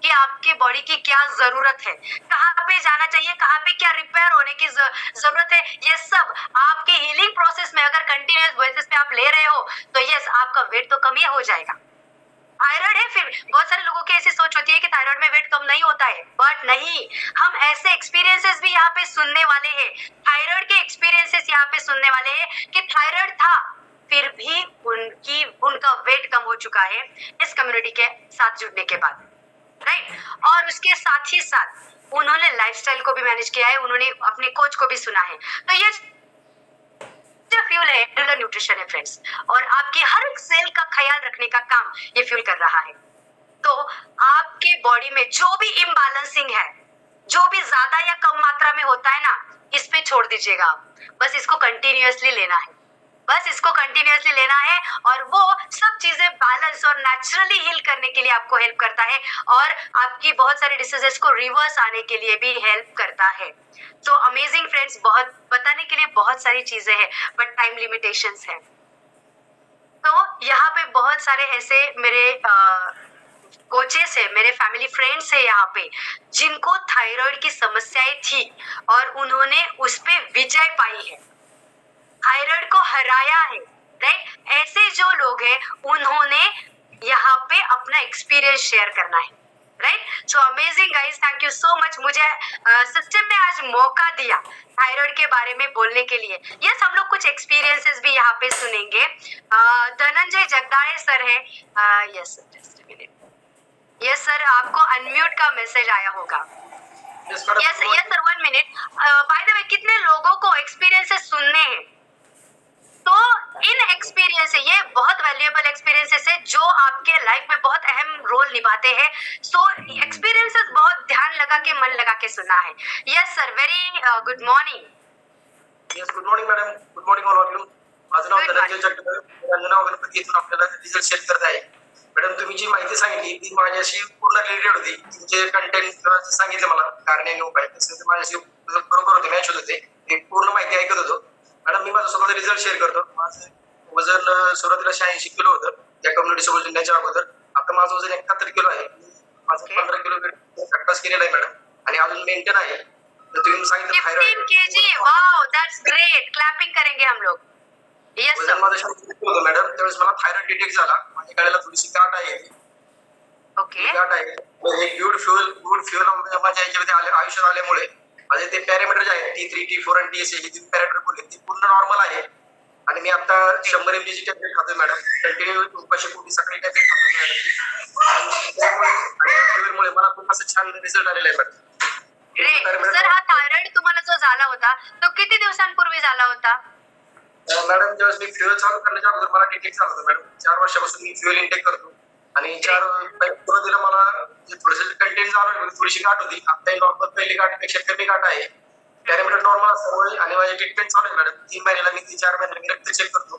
कि आपके बॉडी की क्या जरूरत है, कहाँ पे जाना चाहिए, कहाँ पे क्या रिपेयर होने की जरूरत है, ये सब आपके हीलिंग प्रोसेस में अगर कंटिन्यूअस बेसिस पे आप ले रहे हो तो यस, आपका वेट तो कम ही हो जाएगा। थायराइड है, फिर बहुत सारे लोगों की ऐसी सोच होती है कि थायराइड में वेट कम नहीं होता है, बट नहीं, हम ऐसे एक्सपीरियंसेस भी यहाँ पे सुनने वाले हैं, थायराइड के एक्सपीरियंसेस यहाँ पे सुनने वाले हैं कि थायराइड था फिर भी उनका वेट कम हो चुका है इस कम्युनिटी के साथ जुड़ने के बाद, राइट। और उसके साथ ही साथ उन्होंने लाइफस्टाइल को भी मैनेज किया है, उन्होंने अपने कोच को भी सुना है, तो ये फ्यूल है, रेगुलर न्यूट्रिशन है फ्रेंड्स, और आपके हर एक सेल का ख्याल रखने का काम ये फ्यूल कर रहा है। तो आपके बॉडी में जो भी इम्बैलेंसिंग है, जो भी ज्यादा या कम मात्रा में होता है ना, इस पे छोड़ दीजिएगा आप, बस इसको कंटिन्यूअसली लेना है, और वो सब चीजें बैलेंस और नेचुरली हील करने के लिए आपको हेल्प करता है, और आपकी बहुत सारे डिसीजेस को रिवर्स आने के लिए भी हेल्प करता है। तो अमेजिंग फ्रेंड्स, बहुत बताने के लिए बहुत सारी चीजें हैं, बट टाइम लिमिटेशंस है। तो यहाँ पे बहुत सारे ऐसे मेरे कोचेस है, मेरे फैमिली फ्रेंड्स है यहाँ पे, जिनको थायराइड की समस्याएं थी और उन्होंने उस पे विजय पाई है, थायराइड को हराया है, राइट। ऐसे जो लोग हैं उन्होंने यहाँ पे अपना एक्सपीरियंस शेयर करना है, right. So amazing guys, thank you so much मुझे सिस्टम में आज मौका दिया थायराइड के बारे में बोलने के लिए। यस, हम लोग कुछ एक्सपीरियंसेस भी यहाँ पे सुनेंगे। धनंजय जगदाळे सर है, यस सर, आपको अनम्यूट का मैसेज आया होगा। Yes sir, 1 minute. Bye the वे, कितने लोगों को एक्सपीरियंसेस सुनने हैं? तो इन एक्सपीरियंस, ये बहुत वैल्यूएबल एक्सपीरियंसेस है जो आपके लाइफ में बहुत अहम रोल निभाते हैं. सो एक्सपीरियंसेस बहुत ध्यान लगा के, मन लगा के सुना है. Yes sir, very good morning. Yes, good morning madam. Good morning all of you. माझं नाव धनंजय जगदळे, रंजना गणपती इथून आपल्याला रिझल्ट शेअर करत आहे. मॅडम, तुम्ही जी माहिती सांगितली ती माझ्याशी पूर्ण रिलेटेड होती. तुमचे कंटेंट सांगितलं मला कारणे आणि उपाय तसे माझ्याशी बरोबर होते, मॅच होत होते. मी पूर्ण माहिती ऐकत होतो. मॅडम, मी माझा स्वतःचा रिझल्ट शेअर करतो. माझं वजन सुरुवातीला 86 किलो होतं त्या कम्युनिटी सोबत जुळण्याच्या अगोदर. आता माझं वजन 71 किलो आहे. माझं 15 किलो वेट केलेलं आहे मॅडम, आणि अजून मेंटेन आहे. तर तुम्ही सांगितलं 15 kg. Wow, that's great. Clapping करेंगे हम लोग. Yes sir. माझं 86 होतं मॅडम. त्यावेळेस मला थायरॉइड डिटेक्ट झाला. माझ्या गळ्याला थोडीशी गाठ आहे. ओके. गाठ आहे. एक गुड फ्युअल माझ्या याच्यामध्ये आयुष्यात आल्यामुळे माझे ते पॅरामीटर जे आहेत T3, T4 आणि TSH हे तीन पॅरामीटर बोलले ते पूर्ण नॉर्मल आहे. आणि मी आता 100 mg ची टॅब्लेट खातोय मॅडम. कंटिन्यू उपाशी पोटी सकाळी टॅब्लेट खातोय मॅडम. आणि फ्युअलमुळे मला खूप असं छान रिझल्ट आलेला आहे मॅडम. सर, हा थायरॉइड तुम्हाला जो झाला होता तो किती दिवसांपूर्वी झाला होता? मॅडम, जेव्हा मी फ्युअल चालू करण्याच्या अगोदर मला डिटेक्ट झालं होतं मॅडम. 4 वर्षापासून मी फ्युअल इंटेक करतो. आणि 4 सुरुवातीला मला थोडेसे कंटेंट झालं, थोडीशी गाठ होती. आता नॉर्मल पहिली गाठपेक्षा कमी गाठ आहे. पॅरामीटर नॉर्मल असल्यामुळे आणि माझे ट्रीटमेंट चालू आहे मॅडम. 3 महिन्याला मी 4 महिन्याला मी रक्त चेक करतो.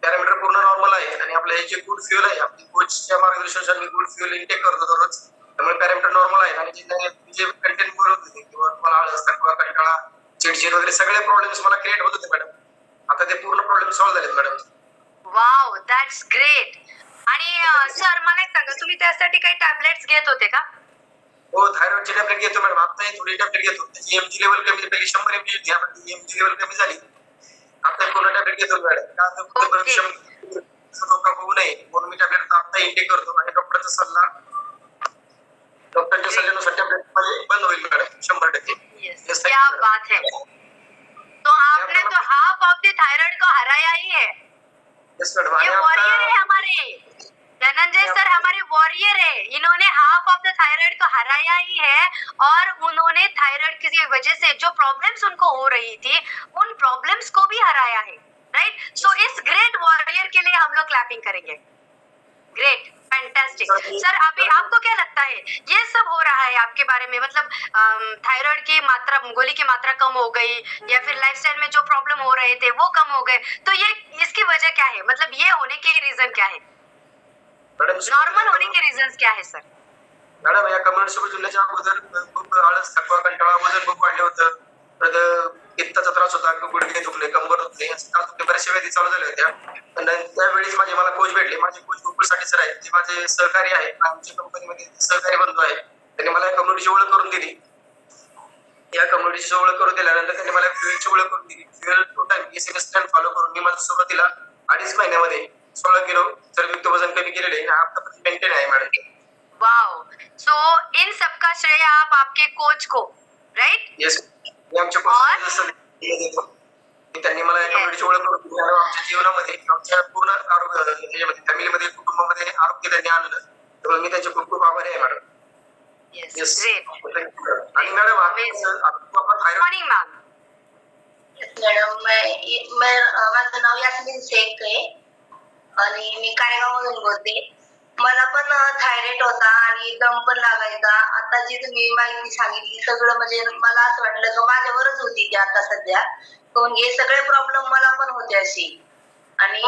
पॅरामीटर पूर्ण नॉर्मल आहे. आणि आपलं हे जे गुड फ्युअल आहे, आपली कोचच्या मार्गदर्शनानुसार मी गुड फ्युअल इंटेक करतो दररोज. त्यामुळे पॅरामीटर नॉर्मल आहे. आणि जे कंटेंट बोलत होते किंवा मला आळस किंवा कंटाळा, चिडचिड वगैरे सगळे प्रॉब्लेम्स मला क्रिएट होत होते मॅडम. आता ते पूर्ण प्रॉब्लेम सॉल्व्ह झालेत मॅडम. Wow, that's great. आणि सर, मला एक सांगा, तुम्ही त्यासाठी काही टॅबलेट्स घेत होते का? हो, थायरॉइडची टॅब्लेट घेतो मॅडम. आता थोडी टॅब्लेट घेतो. त्याची एमजी लेवल कमी, पहिली 100 mg होती, आता ती एमजी लेवल कमी झाली. आता पूर्ण टॅब्लेट घेतो मॅडम. धोका होऊ नये म्हणून मी टॅब्लेट आता इंटेक करतो. आणि डॉक्टरच्या सल्ल्यानुसार टॅब्लेट माझे बंद होईल मॅडम 100%. क्या बात है. तो आपने तो हाफ ऑफ द थायराइड को हराया ही है. ये वॉरियर है हमारे. धनंजय सर हमारे वॉरियर है. इन्होंने हाफ ऑफ द थायराइड को हराया ही है. और उन्होंने थायराइड की वजह से जो प्रॉब्लम्स उनको हो रही थी, उन प्रॉब्लम्स को भी हराया है. राइट. सो इस ग्रेट वॉरियर के लिए हम लोग क्लैपिंग करेंगे. Great, fantastic. सर, अभी आपको क्या लगता है ये सब हो रहा है आपके बारे में? मतलब थायराइड की मात्रा, गोली की मात्रा कम हो गई, या फिर लाइफस्टाइल में जो प्रॉब्लम हो रहे थे वो कम हो गए, तो ये इसकी वजह क्या है? मतलब ये होने के रीजन क्या है? नॉर्मल होने के रीजन क्या है सर? मॅडम, या कम्युनिटी सोबत जुळण्याच्या अगोदर खूप आळस, थकवा, कंटाळा, वजन खूप वाढले होतं. परत पित्ताचा त्रास होता, गुडघे दुखले, कंबर दुखले, बऱ्याचशा व्याधी चालू झाल्या होत्या. त्यावेळेस मला कोच भेटले. माझे कोच गोकुळसाठी सर आहेत, ते माझे सहकारी आहेत. आमच्या कंपनीमध्ये सहकारी बंधू आहेत. त्यांनी मला या कम्युनिटीची ओळख करून दिली. या कम्युनिटीची ओळख करून दिल्यानंतर त्यांनी मला फ्युएलची ओळख करून दिली. Fuel total SMS plan follow करून मी माझं सुरुवातीला 2.5 महिन्यामध्ये 16 किलो चरबीयुक्त वजन कमी केलेले आहे. आतापर्यंत मेंटेन आहे मॅडम. वाओ. सो इन सबका श्रेय आप आपके कोच को, राइट? येस, मी आमच्या कोच त्यांनी मला या कम्युनिटीची ओळख करून दिली. आमच्या जीवनामध्ये, आमच्या पूर्ण आरोग्य, फॅमिलीमध्ये, कुटुंबामध्ये आरोग्य त्यांनी आणलं. त्यामुळे मी त्यांचे खूप खूप आभारी आहे मॅडम. Yes, great. आणि मॅडम, मॉर्निंग मॅम. मॅडम, माझं नाव यास्मिन शेख आहे आणि मी कारेगाव मधून बोलते. मला पण थायरॉइड होता आणि दम पण लागायचा. आता जी तुम्ही माहिती सांगितली सगळं, म्हणजे मला असं वाटलं की माझ्यावरच होती ती आता सध्या. पण हे सगळे प्रॉब्लेम मला पण होते अशी. आणि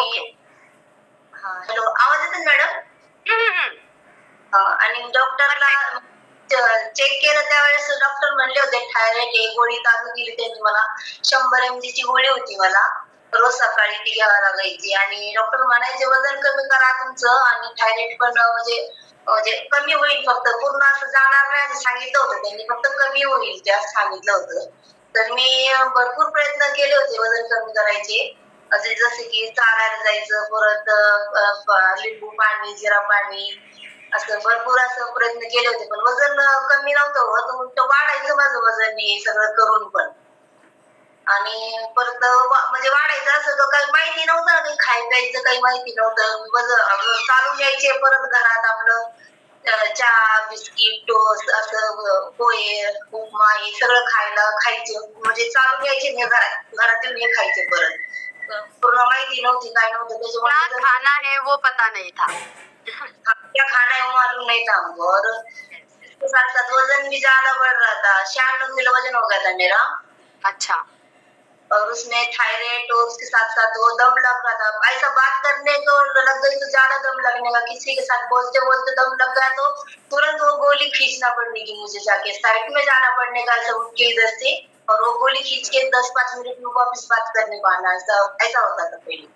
हॅलो, आवाज येतो मॅडम? आणि डॉक्टरला चेक केलं त्यावेळेस डॉक्टर म्हणले होते थायरॉइड आहे. गोळी चालू केली त्यांनी मला. 100 mg ची गोळी होती मला, रोज सकाळी ती घ्यावी लागायची. आणि डॉक्टर म्हणायचे वजन कमी करा तुमचं आणि थायरॉइड पण म्हणजे कमी होईल, फक्त पूर्ण असं जाणार नाही असं सांगितलं होतं त्यांनी, फक्त कमी होईल ते असं सांगितलं होतं. तर मी भरपूर प्रयत्न केले होते वजन कमी करायचे, जसे की चालायला जायचं, परत लिंबू पाणी, जिरा पाणी, असं भरपूर असं प्रयत्न केले होते. पण वजन कमी नव्हतं होत, उलट वाढायचं माझं वजन हे सगळं करून पण. आणि परत म्हणजे वाढायचं असं तर काही माहिती नव्हतं, काही खाय प्यायचं काही माहिती नव्हतं. वजन चालून यायचे परत घरात आपलं चहा, बिस्किट, टोस्ट, असं पोहे, उपमा हे सगळं खायचे. म्हणजे चालून यायचे घरात येऊन हे खायचे परत. पूर्ण माहिती नव्हती, काय नव्हतं, क्या त्याच्यामुळे खाना है वो पता नहीं था. क्या खाना है वो मालूम नहीं था हमको। और उसके साथ साथ वजन भी ज्यादा बढ़ रहा था, 96 किलो वजन हो गया था मेरा। अच्छा. और उसमें थायराइड और उसके साथ साथ वो दम लग रहा था, ऐसा बात करने को लग गई तो ज्यादा दम लगने का, किसी के साथ बोलते बोलते दम लग गया तो तुरंत वो गोली खींचना पड़ने की, मुझे जाके साइड में जाना पड़ने का, ऐसा उठ के इधर से, और वो गोली खींच के 10-5 मिनट में वापस बात करने को आना, ऐसा ऐसा होता था पहले।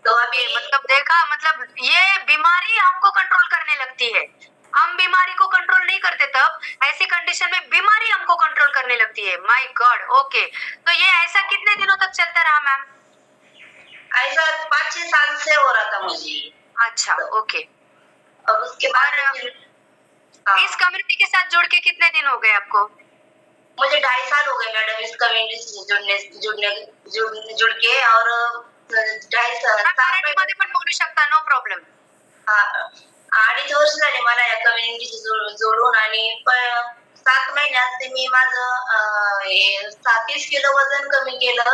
तो अभी मतलब देखा, मतलब ये बीमारी हमको कंट्रोल करने लगती है. हम बीमारी को कंट्रोल नहीं करते, तब ऐसी कंडीशन में बीमारी हमको कंट्रोल करने लगती है. My God. ओके, तो ये ऐसा कितने दिनों तक चलता रहा मैम? ऐसा 5-6 साल से हो रहा था मुझे। अच्छा, ओके. और उसके बाद हाँ, इस कम्युनिटी के साथ जुड़ के कितने दिन हो गए आपको? मुझे 2.5 साल हो गए मैडम इस कम्युनिटी से जुड़ के। और 2.5 मराठी मध्ये पण बोलू शकता, नो प्रॉब्लेम. 2.5 वर्ष झाले मला या कम्युनिटीशी जोडून, आणि 7 महिन्यात ते मी माझं 30 किलो वजन कमी केलं.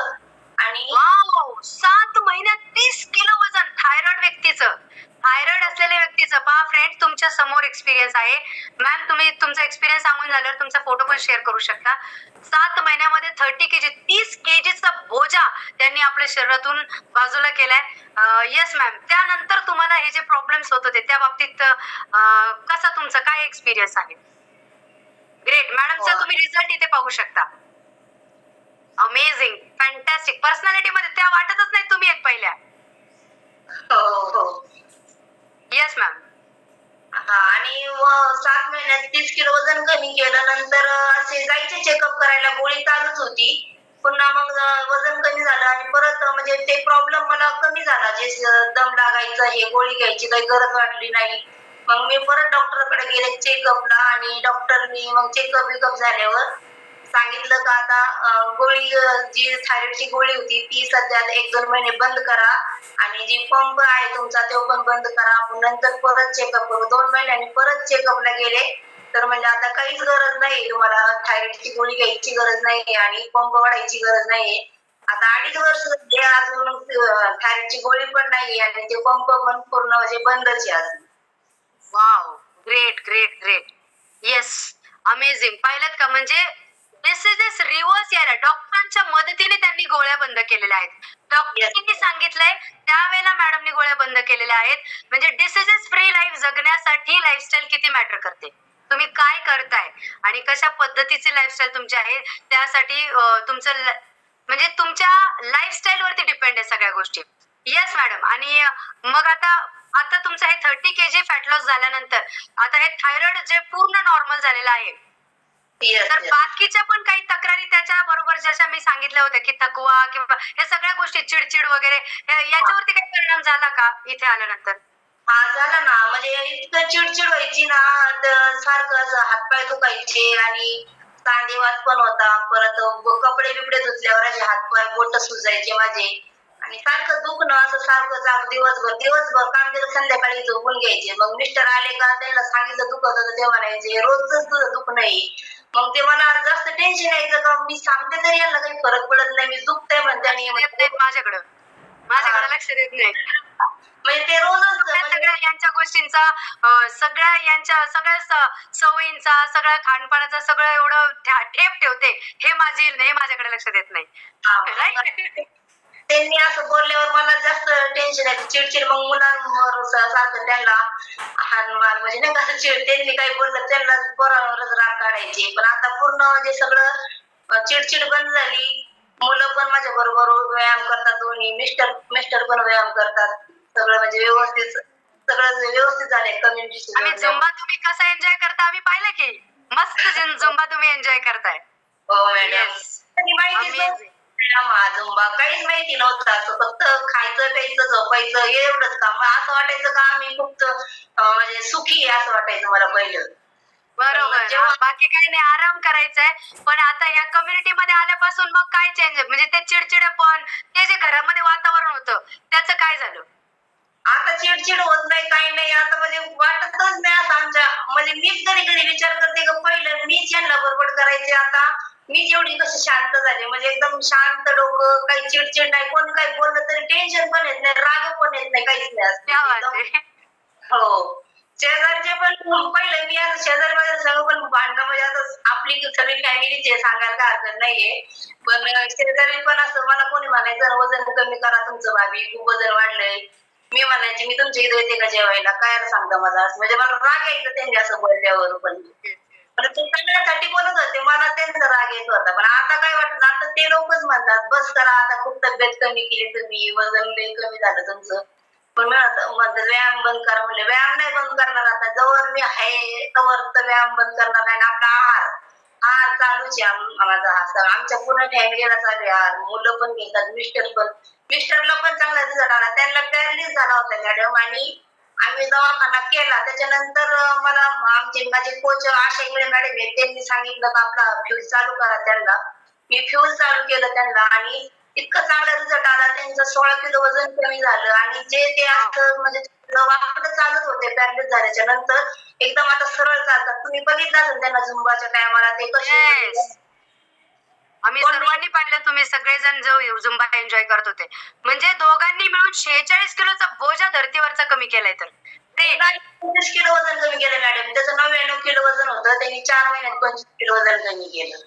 आणि वाव, 7 महिन्यात 30 किलो वजन. थायरॉइड असलेल्या व्यक्तीचं पहा फ्रेंड, तुमच्या समोर एक्सपिरियन्स आहे. मॅम, तुम्ही तुमचा एक्सपिरियन्स सांगून झाल्यावर तुमचा फोटो पण शेअर करू शकता. 7 महिन्यामध्ये 30 केजीचा बोजा त्यांनी आपल्या शरीरातून बाजूला केलाय. येस मॅम, त्यानंतर तुम्हाला हे जे प्रॉब्लेम्स होत होते त्या बाबतीत कसा तुमचा काय एक्सपिरियन्स आहे? ग्रेट. मॅडमचा तुम्ही रिझल्ट इथे पाहू शकता. Amazing, fantastic. पर्सनॅलिटी मध्ये त्या वाटतच नाही तुम्ही एक पहिल्या. हो. Yes ma'am. आणि 7 महिन्यात 30 किलो वजन कमी केलं. नंतर असे जायचे चेकअप करायला, गोळी चालूच होती. पुन्हा मग वजन कमी झालं आणि परत म्हणजे ते प्रॉब्लेम मला कमी झाला, जे दम लागायचं, हे गोळी घ्यायची काही गरज वाटली नाही. मग मी परत डॉक्टरकडे गेले चेकअपला, आणि डॉक्टरनी मग चेकअप बिकअप झाल्यावर सांगितलं का आता गोळी, जी थायरॉइडची गोळी होती ती सध्या 1-2 महिने बंद करा, आणि जी पंप आहे तुमचा तो पण बंद करा, आपण नंतर परत चेकअप करू. 2 महिन्यांनी परत चेकअपला गेले, तर म्हणजे आता काहीच गरज नाही, तुम्हाला थायरॉइडची गोळी घ्यायची गरज नाही आणि पंप वाढायची गरज नाहीये. आता 2.5 वर्ष झाले, अजून थायरॉइडची गोळी पण नाही आणि ते पंप पण पूर्ण म्हणजे बंदच आहे अजून. Wow, great great great. Yes, amazing. पाहिलं का, म्हणजे डिसीजेस रिव्हर्स यायला डॉक्टरांच्या मदतीने त्यांनी गोळ्या बंद केलेल्या आहेत. डॉक्टरांनी सांगितलंय त्यावेळेला मॅडमनी गोळ्या बंद केलेल्या आहेत. म्हणजे डिसीजेस फ्री लाईफ जगण्यासाठी लाईफस्टाईल किती मॅटर करते, तुम्ही काय करताय आणि कशा पद्धतीचे लाईफस्टाईल तुमचे आहे, त्यासाठी तुमचं म्हणजे तुमच्या लाईफस्टाईल वरती डिपेंड आहे सगळ्या गोष्टी. Yes madam. आणि मग आता आता तुमचं हे 30 केजी फॅट लॉस झाल्यानंतर आता हे थायरॉइड जे पूर्ण नॉर्मल झालेलं आहे, तर बाकीच्या पण काही तक्रारी त्याच्या बरोबर जशा मी सांगितल्या होत्या की थकवा किंवा हे सगळ्या गोष्टी, चिडचिड वगैरे, याच्यावरती काही परिणाम झाला का इथे आल्यानंतर? हा, झाला ना. म्हणजे इतकं चिडचिड व्हायची ना, तर सारखं असं हातपाय दुखायचे आणि सांधेवात पण होता. परत कपडे बिपडे धुतल्यावर असे हातपाय बोट सुजायचे माझे, आणि सारखं दुखणं असं सारखं दिवसभर दिवसभर काम केलं, संध्याकाळी झोपून घ्यायचे. मग मिस्टर आले का त्यांना सांगितलं दुखत होतं, ते म्हणायचे रोजच तुझं दुखणं आहे. मग ते मला जास्त टेन्शन यायचं का, मी सांगते तरी यांना काही फरक पडत नाही, मी दुखतंय म्हणते आणि माझ्याकडे लक्ष देत नाही. म्हणजे ते रोजच सगळ्या यांच्या गोष्टींचा, सगळ्या यांच्या सगळ्या सवयींचा, सगळ्या खानपानाचा सगळं एवढं ठेप ठेवते, हे माझ्याकडे लक्ष देत नाही. राईट. त्यांनी असं बोलल्यावर मला जास्त टेन्शन आहे, चिडचिड. मग मुलांवर सारखं त्यांना हानमार, म्हणजे नाही का, त्यांनी काही बोललं त्यांना पोरांवरच राग काढायचे. पण आता पूर्ण म्हणजे सगळं चिडचिड बंद झाली. मुलं पण माझ्या बरोबर व्यायाम करतात, दोन्ही मिस्टर पण व्यायाम करतात. सगळं म्हणजे सगळं व्यवस्थित झालंय कम्युनिटी. आम्ही झुंबा तुम्ही कसा एन्जॉय करता आम्ही पाहिलं की, मस्त झुंबा तुम्ही एन्जॉय करताय. हो मॅडम. माहितीच झुंबा काहीच माहिती नव्हतं, असं फक्त खायचं प्यायचं झोपायचं एवढंच काम. असं वाटायचं का आम्ही खूप म्हणजे सुखी आहे असं वाटायचं मला पहिलं. बरोबर. बाकी काही नाही, आराम करायचाय. पण आता या कम्युनिटी मध्ये आल्यापासून मग काय चेंज, म्हणजे ते चिडचिडपण, ते जे घरामध्ये वातावरण होतं त्याचं काय झालं? आता चिडचिड होत नाही, काही नाही. आता म्हणजे वाटतच नाही असं आमच्या, म्हणजे मीच कधी कधी विचार करते का पहिलं मीच यांना बरोबर करायचे, आता मीच एवढी कशी शांत झाले, म्हणजे एकदम शांत डोकं, काही चिडचिड नाही, कोण काही बोललं तरी टेन्शन पण येत नाही, राग पण येत नाही, काहीच नाही असं. क्या बात एकदम आहे. हो. शेजारचे पण पहिले मी आता शेजारी पाजारी सगळं पण भांडणं म्हणजे आता आपली सगळी फॅमिलीची आहे, सांगायला काय हरकत नाहीये. पण शेजारी पण असं मला कोणी म्हणायचं वजन कमी करा तुमचं भाभी, खूप वजन वाढलंय. मी म्हणायची मी तुमच्या इथे येते का जेवायला, काय सांगता मला असं, म्हणजे मला राग यायचं त्यांनी असं बोलल्यावर पण. पण ते सगळ्यासाठी बोलत होते, मला त्यांचा राग येत होता. पण आता काय वाटतं, आता ते लोकच म्हणतात बस करा आता, खूप तब्येत कमी केली तुम्ही, वजन लई कमी झालं तुमचं. पण म्हणतात व्यायाम बंद करा, म्हणले व्यायाम नाही बंद करणार आता, जवळ मी आहे तवर तर व्यायाम बंद करणार नाही. आणि आपला आहार आहार चालूच आहे माझा, हा आमच्या पूर्ण फॅमिलीला चालू आहे आहार. मुलं पण घेतात, मिस्टर पण, मिस्टरला पण चांगला रिझल्ट आला. त्यांना पॅरालिस झाला होता मॅडम, आणि आम्ही दवाखाना केला. त्याच्यानंतर मला आमचे माझे कोच आशा इंगळे मॅडम आहेत, त्यांनी सांगितलं का आपला फ्यूज चालू करा त्यांना. मी फ्यूज चालू केलं त्यांना, आणि इतकं चांगला रिझल्ट आला. त्यांचं 16 किलो वजन कमी झालं, आणि जे ते असं म्हणजे वाकडं चालत होते पॅरालिस झाल्याच्या नंतर, एकदम आता सरळ चालतात. तुम्ही बघितलं असेल त्यांना झुंबाच्या टायमाला ते कसे येस, आम्ही सर्वांनी पाहिलं, तुम्ही सगळेजण जो झुंबा एन्जॉय करत होते. म्हणजे दोघांनी मिळून 46 किलोचा बोजा धर्तीवरचा कमी केलाय. तर ते 25 किलो वजन कमी केलं मॅडम. त्याचं 99 किलो वजन होतं, त्यांनी 4 महिन्यात 25 किलो वजन कमी केलं.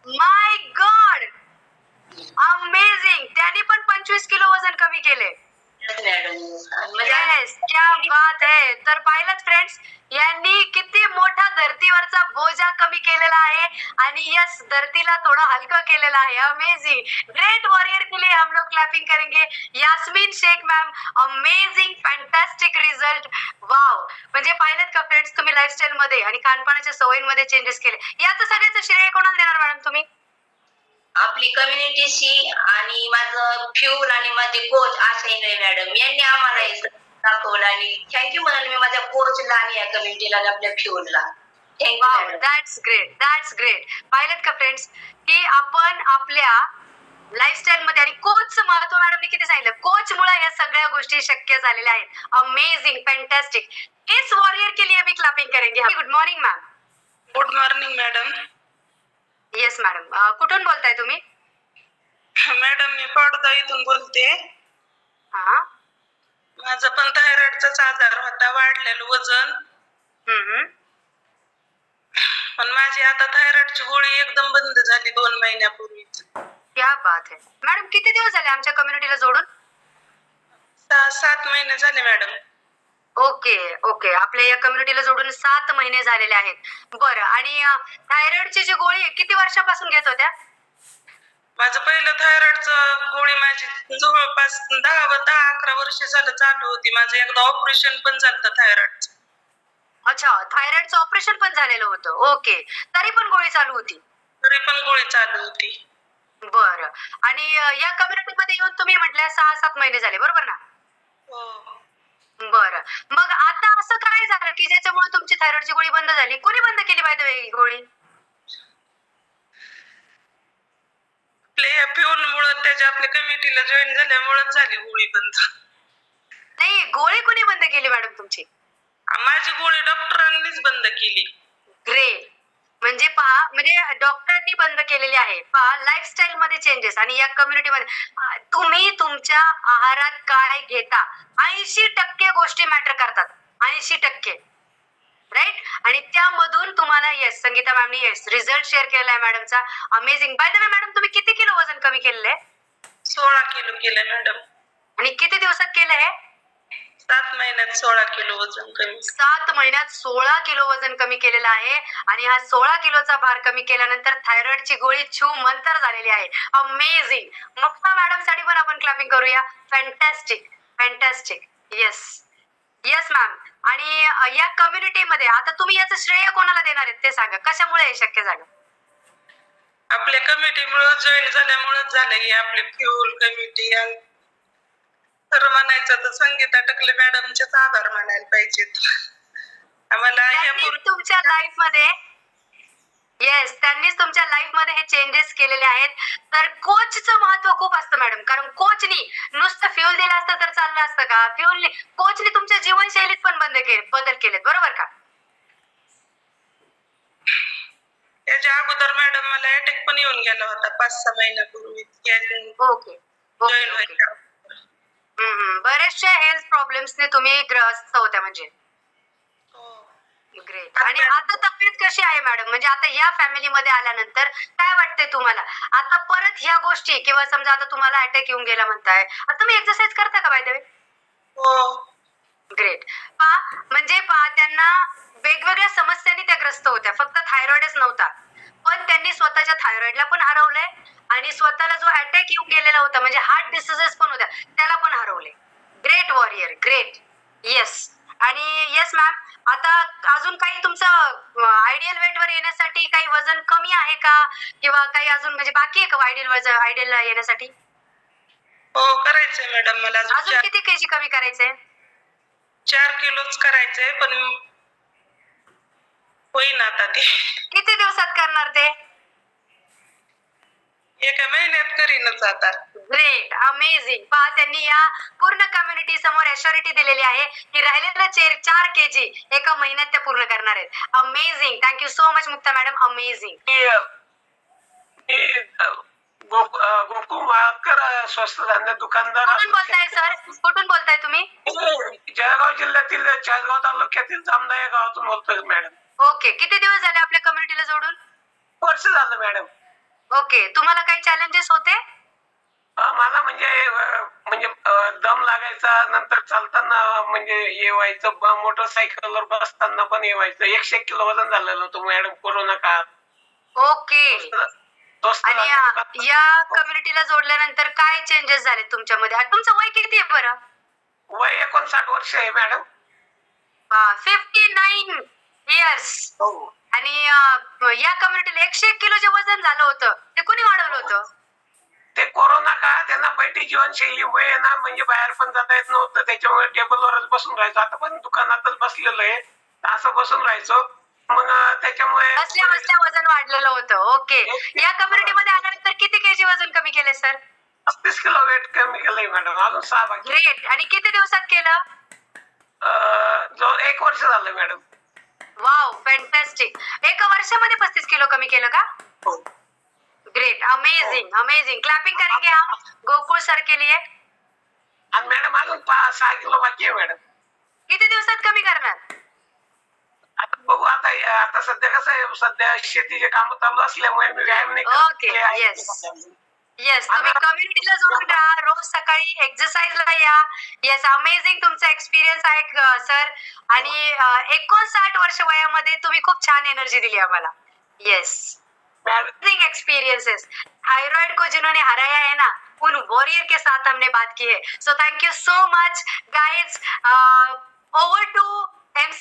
My God, amazing. त्यांनी पण 25 किलो वजन कमी केले. मॅडम म्हणजे येस, क्या बात है. तर पाहिलं फ्रेंड्स, यांनी किती मोठा धर्तीवरचा बोजा कमी केलेला आहे, आणि यस, धरतीला थोडं हलकं केलेलं आहे. अमेझिंग, ग्रेट वॉरियर के लिए हम लोग क्लैपिंग करेंगे. Yasmeen Shaikh ma'am, amazing, fantastic result. Wow. म्हणजे पाहिलं का फ्रेंड्स, तुम्ही लाईफस्टाईल मध्ये आणि खानपानाच्या सवयींमध्ये चेंजेस केले. याचं सगळ्याचं श्रेय कोणाला देणार मॅडम तुम्ही? आपली कम्युनिटीशी, आणि माझं फ्युल, आणि माझे कोच आशा इंगळे मॅडम यांनी आम्हाला हे दाखवलं. आणि थँक्यू म्हणाल मी माझ्या कोचला आणि या कम्युनिटीला आणि आपल्या फ्युलला. Thank you wow, madam. That's great, that's great. पाहिलं का फ्रेंड्स, की आपण आपल्या लाईफस्टाईल मध्ये, आणि कोचचं महत्व मॅडमने किती सांगितलं, कोच मुळे या सगळ्या गोष्टी शक्य झालेल्या आहेत. Amazing, fantastic. इस वॉरियर के लिए भी क्लॅपिंग करेंगे. Good morning ma'am. Good morning madam. Yes madam, कुठून बोलताय तुम्ही? मॅडम मी पडदा इथून बोलते. हा. माझं पण थायरॉइडचाच आजार होता, वाढलेलं वजन. हम्म. पण माझी आता थायरॉइडची गोळी एकदम बंद झाली 2 महिन्यापूर्वीच. क्या बात है मॅडम. किती दिवस झाले आमच्या कम्युनिटीला जोडून? 6-7 महिने झाले मॅडम. ओके ओके, आपल्या या कम्युनिटीला जोडून 7 महिने झालेले आहेत. बरं, आणि थायरॉइडची जी गोळी आहे, किती वर्षापासून घेत होत्या? माझं पहिलं थायरॉइडचं गोळी माझी जवळपास 10-11 वर्ष झालं चालू होती. माझं एकदा ऑपरेशन पण झालं थायरॉइडचं. अच्छा, थायरॉइडचं ऑपरेशन पण झालेलं होतं. ओके, तरी पण गोळी चालू होती? तरी पण गोळी चालू होती. बरं, आणि या कम्युनिटीमध्ये येऊन तुम्ही म्हटल्या 6-7 महिने झाले, बरोबर ना? हो. बरं, मग आता असं काय झालं की ज्याच्यामुळे तुमची थायरॉइडची गोळी बंद झाली? कोणी बंद केली बाय द वे ही गोळी? आपल्या फ्युलमुळे, त्याच्या आपल्या कमिटीला जॉईन झाल्यामुळेच झाली गोळी बंद. नाही, गोळी कोणी बंद केली मॅडम तुमची? माझी गोळी डॉक्टरांनीच बंद केली. ग्रेट. म्हणजे पहा, म्हणजे डॉक्टरांनी बंद केलेली आहे. पहा, लाईफस्टाईल मध्ये चेंजेस, आणि या कम्युनिटी मध्ये तुम्ही तुमच्या आहारात काय घेता, 80% गोष्टी मॅटर करतात. 80%, राईट. आणि त्यामधून तुम्हाला येस, संगीता मॅमनी येस रिझल्ट शेअर केलेला आहे मॅडमचा. Amazing. By the way madam, तुम्ही किती किलो वजन कमी केलेलं आहे? 16 किलो केलं मॅडम. आणि किती दिवसात केलं आहे? 7 महिन्यात 16 किलो वजन कमी. 7 महिन्यात 16 किलो वजन कमी केलेलं आहे. आणि हा 16 किलोचा भार कमी केल्यानंतर थायरॉइडची गोळी छू मंतर झालेली आहे. अमेझिंग. मक्ता मॅडम साठी पण आपण क्लॅपिंग करूया. Fantastic, fantastic. Yes yes ma'am. आणि या कम्युनिटीमध्ये आता तुम्ही याचं श्रेय कोणाला देणार आहेत ते सांगा, कशामुळे हे शक्य झालं? आपल्या कमिटीमुळे जॉईन झाल्यामुळेच झालं ही आपली फ्युल कमिटी. खरं म्हणायचं तर संगीता टकले मॅडमचेच आभार मानायला पाहिजेत. आम्हाला त्यांनीच तुमच्या लाईफ मध्ये, येस, त्यांनीच तुमच्या लाईफ मध्ये हे चेंजेस केलेले आहेत. तर कोचचं महत्व खूप असतं मॅडम, कारण कोचनी नुसतं फ्युल दिलं असतं तर चाललं असतं का? कोचनी तुमच्या जीवनशैलीत पण बदल केलेत, बरोबर का? त्याच्या अगोदर मॅडम मला अटॅक पण येऊन गेला होता 5-6 महिन्यापूर्वी ओके ओके ओके बरेचशा हेल्थ प्रॉब्लेम्सने तुम्ही ग्रस्त होत्या म्हणजे ग्रेट. आणि आता तब्येत कशी आहे मॅडम? म्हणजे आता ह्या फॅमिलीमध्ये आल्यानंतर काय वाटतंय तुम्हाला? आता परत ह्या गोष्टी किंवा समजा आता तुम्हाला अटॅक येऊन गेला म्हणताय, आता तुम्ही एक्सरसाइज करता का बाय द वे? हो. ग्रेट. म्हणजे त्यांना वेगवेगळ्या समस्यांनी त्या ग्रस्त होत्या, फक्त थायरॉइडच नव्हता, पण त्यांनी स्वतःच्या थायरॉइडला पण हरवलंय आणि स्वतःला जो अटॅक येऊन गेलेला होता म्हणजे हार्ट डिसीजेस पण होत्या त्याला पण हरवले. Great warrior, great. येस. आणि येस मॅम, आता अजून काही तुमचं आयडियल वेट वर येण्यासाठी काही वजन कमी आहे का किंवा काही अजून म्हणजे बाकी आहे का आयडियल येण्यासाठी? हो करायचंय मॅडम मला अजून किती केजी कमी करायचंय? 4 किलोच करायचंय पण होईन आता ते. किती दिवसात करणार ते? एका महिन्यात करीनच आता. Great, amazing. त्यांनी या पूर्ण कम्युनिटी समोर अश्युरिटी दिलेली आहे की राहिलेलं 4 केजी एका महिन्यात त्या पूर्ण करणार आहेत. अमेझिंग. थँक्यू सो मच मुक्ता मॅडम. अमेझिंग. गोकुळ माळकर स्वस्त धान्य दुकानदार. कुठून बोलताय सर? कुठून बोलताय तुम्ही? जळगाव जिल्ह्यातील चाळगाव तालुक्यातील जामदा या गावातून बोलतोय मॅडम. ओके. किती दिवस झाले आपल्या कम्युनिटीला जोडून? वर्ष झालं मॅडम. ओके. तुम्हाला काही चॅलेंजेस होते? मला म्हणजे दम लागायचा, नंतर चालताना म्हणजे हे व्हायचं, मोटरसायकलवर बसताना पण हे व्हायचं. 101 किलो वजन झालेलं होतं मॅडम कोरोना काळात. ओके. आणि या कम्युनिटीला जोडल्यानंतर काय चेंजेस झाले तुमच्यामध्ये? तुमचं वय किती आहे बरं? वय 59 वर्ष आहे मॅडम. 59 इयर्स. हो. आणि या कम्युनिटीला 101 किलो जे वजन झालं होतं ते कोणी वाढवलं होतं? ते कोरोना काळात त्यांना बैठी जीवनशैलीमुळे ना म्हणजे बाहेर पण जाता येत नव्हतं, त्याच्यामुळे टेबलवरच बसून राहायचो. आता पण दुकानातच बसलेलो आहे, असं बसून राहायचो. मग त्याच्यामुळे बसल्या वजन वाढलेलं होतं. ओके. या कम्युनिटीमध्ये आल्यानंतर किती केजी वजन कमी केले सर? 35 किलो वेट कमी केलंय मॅडम. अजून 6 बाकी. ग्रेट. आणि किती दिवसात केलं? जो 1 वर्ष झालं मॅडम. वाव, फॅन्टॅस्टिक. एका वर्षामध्ये 35 किलो कमी केलं का? हो. Great, amazing, amazing. क्लॅपिंग करेंगे हम गोकुळ सर के लिए. आणि मॅडम अजून 5-6 किलो बाकी आहे मॅडम. किती दिवसात कमी करणार? आता बघू. आता सध्या कसं आहे, सध्या शेतीचे काम चालू असल्यामुळे मी व्यायाम नाही करत. Okay, yes. तुम्ही कम्युनिटीला जोडून राहा, रोज सकाळी एक्सरसाइजला या. येस, अमेझिंग तुमचा एक्सपिरियन्स आहे सर. आणि 59 वर्ष वयामध्ये तुम्ही खूप छान एनर्जी दिली आम्हाला. Yes, amazing experiences. थायराइड को जिन्होंने हराया है ना, उन वॉरियर के साथ हमने बात की है. So thank you so much guys. Over to MC